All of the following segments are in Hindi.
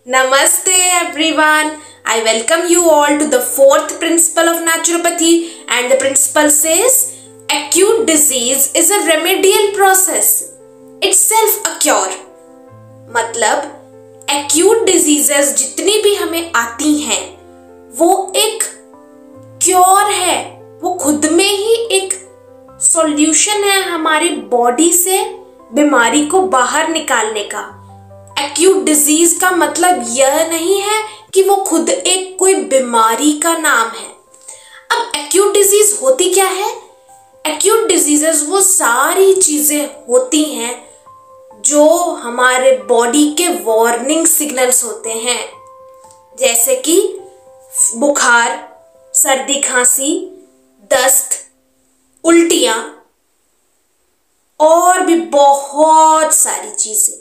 Namaste everyone. I welcome you all to the fourth principle of naturopathy, and the principle says acute disease is a remedial process, itself a cure. मतलब acute diseases जितनी भी हमें आती हैं वो एक क्योर है, वो खुद में ही एक सॉल्यूशन है हमारी बॉडी से बीमारी को बाहर निकालने का। एक्यूट डिजीज का मतलब यह नहीं है कि वो खुद एक कोई बीमारी का नाम है। अब एक्यूट डिजीज होती क्या है? एक्यूट डिजीजेस वो सारी चीजें होती हैं जो हमारे बॉडी के वार्निंग सिग्नल्स होते हैं, जैसे कि बुखार, सर्दी खांसी, दस्त, उल्टियां और भी बहुत सारी चीजें।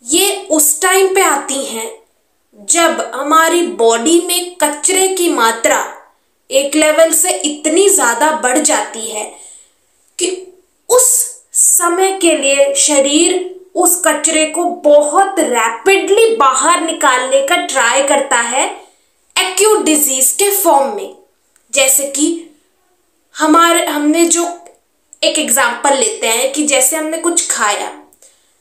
ये उस टाइम पे आती हैं जब हमारी बॉडी में कचरे की मात्रा एक लेवल से इतनी ज्यादा बढ़ जाती है कि उस समय के लिए शरीर उस कचरे को बहुत रैपिडली बाहर निकालने का ट्राई करता है एक्यूट डिजीज के फॉर्म में। जैसे कि हमने जो एक एग्जांपल लेते हैं कि जैसे हमने कुछ खाया,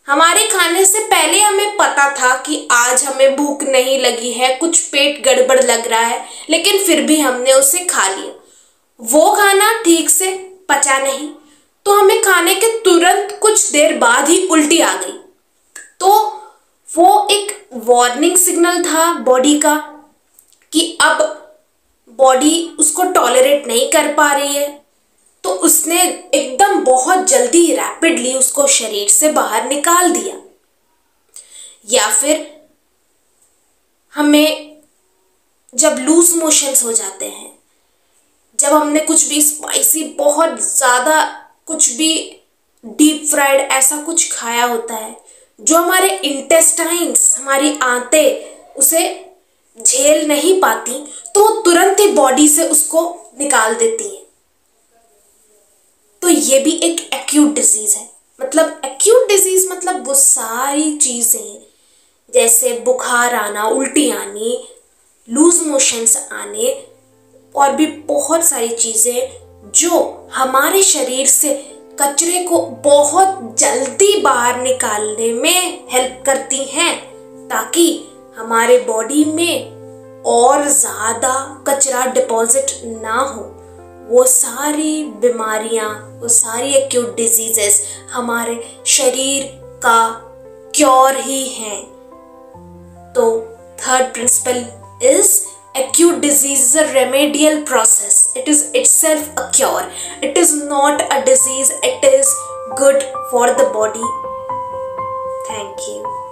हमारे खाने से पहले हमें पता था कि आज हमें भूख नहीं लगी है, कुछ पेट गड़बड़ लग रहा है, लेकिन फिर भी हमने उसे खा लिया। वो खाना ठीक से पचा नहीं, तो हमें खाने के तुरंत कुछ देर बाद ही उल्टी आ गई। तो वो एक वार्निंग सिग्नल था बॉडी का कि अब बॉडी उसको टॉलरेट नहीं कर पा रही है, तो उसने एकदम बहुत जल्दी रैपिडली उसको शरीर से बाहर निकाल दिया। या फिर हमें जब लूज मोशंस हो जाते हैं, जब हमने कुछ भी स्पाइसी, बहुत ज़्यादा कुछ भी डीप फ्राइड ऐसा कुछ खाया होता है जो हमारे इंटेस्टाइन्स, हमारी आंतें उसे झेल नहीं पाती, तो तुरंत ही बॉडी से उसको निकाल देती हैं। तो ये भी एक एक्यूट डिजीज है। मतलब एक्यूट डिजीज मतलब वो सारी चीजें जैसे बुखार आना, उल्टी आनी, लूज मोशंस आने और भी बहुत सारी चीजें जो हमारे शरीर से कचरे को बहुत जल्दी बाहर निकालने में हेल्प करती हैं, ताकि हमारे बॉडी में और ज्यादा कचरा डिपॉजिट ना हो। वो सारी बीमारियां, वो सारी एक्यूट डिजीजेस हमारे शरीर का क्योर ही हैं। तो third principal is acute disease is a remedial process. It is itself a cure. It is not a disease. It is good for the body. Thank you.